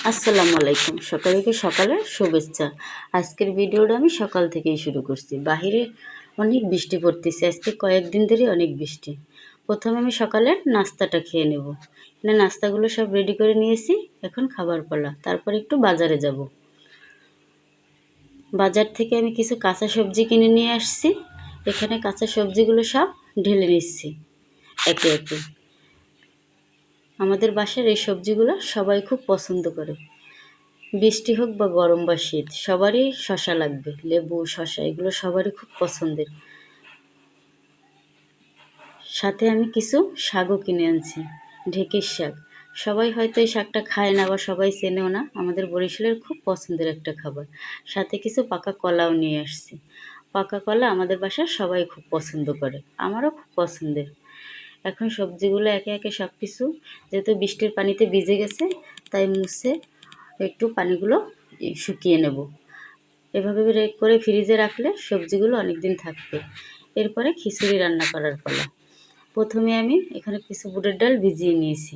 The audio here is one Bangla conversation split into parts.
আসসালামু আলাইকুম। সকালে শুভেচ্ছা। আজকের ভিডিওটা আমি সকাল থেকেই শুরু করছি। বাহিরে অনেক বৃষ্টি পড়তেছে, আজকে কয়েকদিন ধরে অনেক বৃষ্টি। প্রথমে আমি সকালের নাস্তাটা খেয়ে নেব। এখানে নাস্তাগুলো সব রেডি করে নিয়েছি, এখন খাবার পালা। তারপর একটু বাজারে যাব। বাজার থেকে আমি কিছু কাঁচা সবজি কিনে নিয়ে আসছি। এখানে কাঁচা সবজিগুলো সব ঢেলে নিচ্ছি একে একে। আমাদের বাসার এই সবজিগুলো সবাই খুব পছন্দ করে। বৃষ্টি হোক বা গরম বা শীত, সবারই শশা লাগবে। লেবু, শশা এগুলো সবারই খুব পছন্দের। সাথে আমি কিছু শাকও কিনে আনছি, ঢেঁকির শাক। সবাই হয়তো এই শাকটা খায় না বা সবাই চেনেও না, আমাদের বরিশালের খুব পছন্দের একটা খাবার। সাথে কিছু পাকা কলাও নিয়ে আসছি। পাকা কলা আমাদের বাসার সবাই খুব পছন্দ করে, আমারও খুব পছন্দের। এখন সবজিগুলো একে একে সব কিছু, যেহেতু বৃষ্টির পানিতে ভিজে গেছে, তাই মুছে একটু পানিগুলো শুকিয়ে নেব। এভাবে করে ফ্রিজে রাখলে সবজিগুলো অনেক দিন থাকবে। এরপরে খিচুড়ি রান্না করার পালা। প্রথমে আমি এখানে কিছু বুটের ডাল ভিজিয়ে নিয়েছি।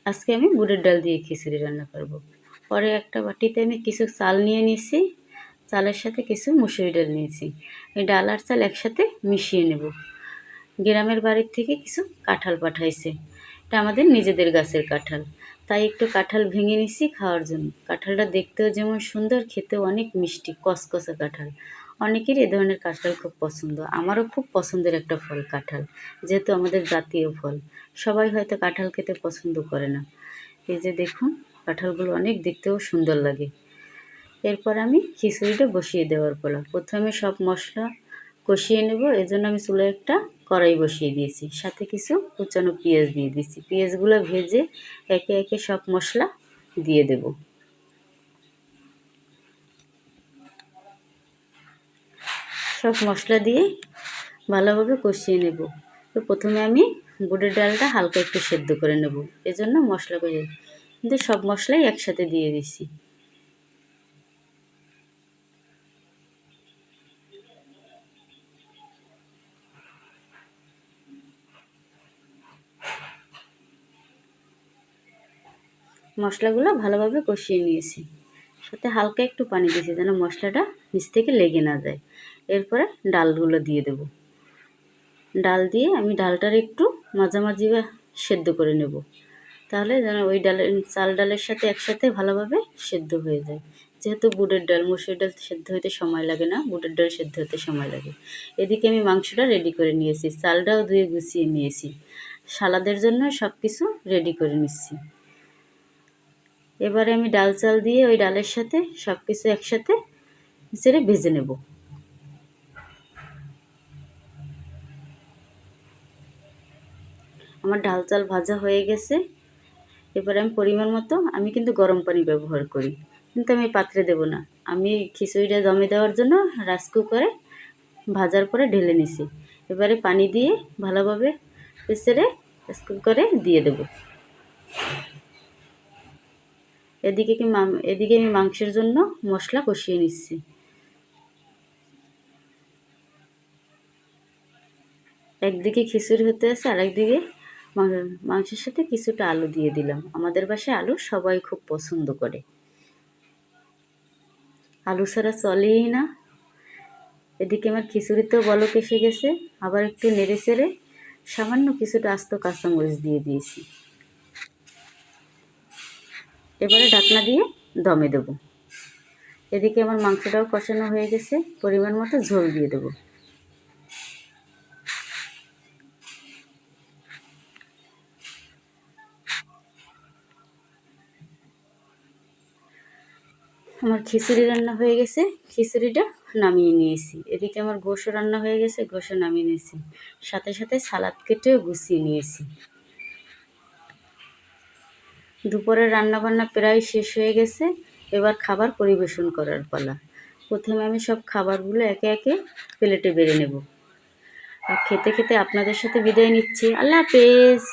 আজকে আমি বুটের ডাল দিয়ে খিচুড়ি রান্না করব। পরে একটা বাটিতে আমি কিছু চাল নিয়ে নিয়েছি, চালের সাথে কিছু মুসুরি ডাল নিয়েছি। এই ডাল আর চাল একসাথে মিশিয়ে নেব। গ্রামের বাড়ির থেকে কিছু কাঁঠাল পাঠাইছে, এটা আমাদের নিজেদের গাছের কাঁঠাল, তাই একটু কাঁঠাল ভেঙে নিচ্ছি খাওয়ার জন্য। কাঁঠালটা দেখতেও যেমন সুন্দর, খেতেও অনেক মিষ্টি, কসকসে কাঁঠাল। অনেকেরই এ ধরনের কাঁঠাল খুব পছন্দ, আমারও খুব পছন্দের একটা ফল কাঁঠাল, যেহেতু আমাদের জাতীয় ফল। সবাই হয়তো কাঁঠাল খেতে পছন্দ করে না। এই যে দেখুন, কাঁঠালগুলো অনেক দেখতেও সুন্দর লাগে। এরপর আমি খিচুড়িটা বসিয়ে দেওয়ার পালা। প্রথমে সব মশলা কষিয়ে নেব, এজন্য আমি চুলায় একটা কড়াই বসিয়ে দিয়েছি। সাথে কিছু কুচানো পেঁয়াজ দিয়ে দিয়েছি। পেঁয়াজগুলো ভেজে একে একে সব মশলা দিয়ে দেব। সব মশলা দিয়ে ভালোভাবে কষিয়ে নেব। তো প্রথমে আমি বুটের ডালটা হালকা একটু সেদ্ধ করে নেব, এজন্য মশলা করে, কিন্তু সব মশলাই একসাথে দিয়ে দিছি। মশলাগুলো ভালোভাবে কষিয়ে নিয়েছি, সাথে হালকা একটু পানি দিয়েছি যেন মশলাটা নিচ থেকে লেগে না যায়। এরপরে ডালগুলো দিয়ে দেব। ডাল দিয়ে আমি ডালটার একটু মাঝামাঝি সেদ্ধ করে নেব, তাহলে যেন ওই ডালের চাল ডালের সাথে একসাথে ভালোভাবে সেদ্ধ হয়ে যায়। যেহেতু বুটের ডাল, মসুর ডাল সেদ্ধ হতে সময় লাগে না, বুটের ডাল সেদ্ধ হতে সময় লাগে। এদিকে আমি মাংসটা রেডি করে নিয়েছি, চালটাও ধুয়ে গুছিয়ে নিয়েছি। সালাদের জন্য সব কিছু রেডি করে নিচ্ছি। এবারে আমি ডাল চাল দিয়ে ওই ডালের সাথে সব কিছু একসাথে ছেড়ে ভেজে নেব। আমার ডাল চাল ভাজা হয়ে গেছে। এবারে আমি পরিমাণ মতো, আমি কিন্তু গরম পানি ব্যবহার করি, কিন্তু আমি পাত্রে দেব না। আমি খিচুড়িটা দমে দেওয়ার জন্য রাইস কুকারে ভাজার পরে ঢেলে নিছি। এবারে পানি দিয়ে ভালোভাবে ছেড়ে রাইস কুকারে দিয়ে দেব। এদিকে আমি মাংসের জন্য মশলা কষিয়ে নিচ্ছি। একদিকে খিচুড়ি হতে আছে, আর একদিকে মাংসের সাথে কিছুটা আলু দিয়ে দিলাম। আমাদের বাসায় আলু সবাই খুব পছন্দ করে, আলু ছাড়া চলেই না। এদিকে আমার খিচুড়িতেও বলক এসে গেছে, আবার একটু নেড়ে চেড়ে সামান্য কিছুটা আস্ত কাঁচামরিচ দিয়ে দিয়েছি। এবারে ঢাকনা দিয়ে দমে দেবো। এদিকে আমার মাংসটাও কষানো হয়ে গেছে, পরিমাণ মতো ঝোল দিয়ে দেবো। আমার খিচুড়ি রান্না হয়ে গেছে, খিচুড়িটা নামিয়ে নিয়েছি। এদিকে আমার গোশও রান্না হয়ে গেছে, গোশও নামিয়ে নিয়েছি। সাথে সাথে সালাদ কেটেও গুছিয়ে নিয়েছি। দুপুরের রান্নাবান্না প্রায় শেষ হয়ে গেছে, এবার খাবার পরিবেশন করার পালা। প্রথমে আমি সব খাবারগুলো একে একে প্লেটে বেড়ে নেব। আর খেতে খেতে আপনাদের সাথে বিদায় নিচ্ছি। আল্লাহ হাফেজ।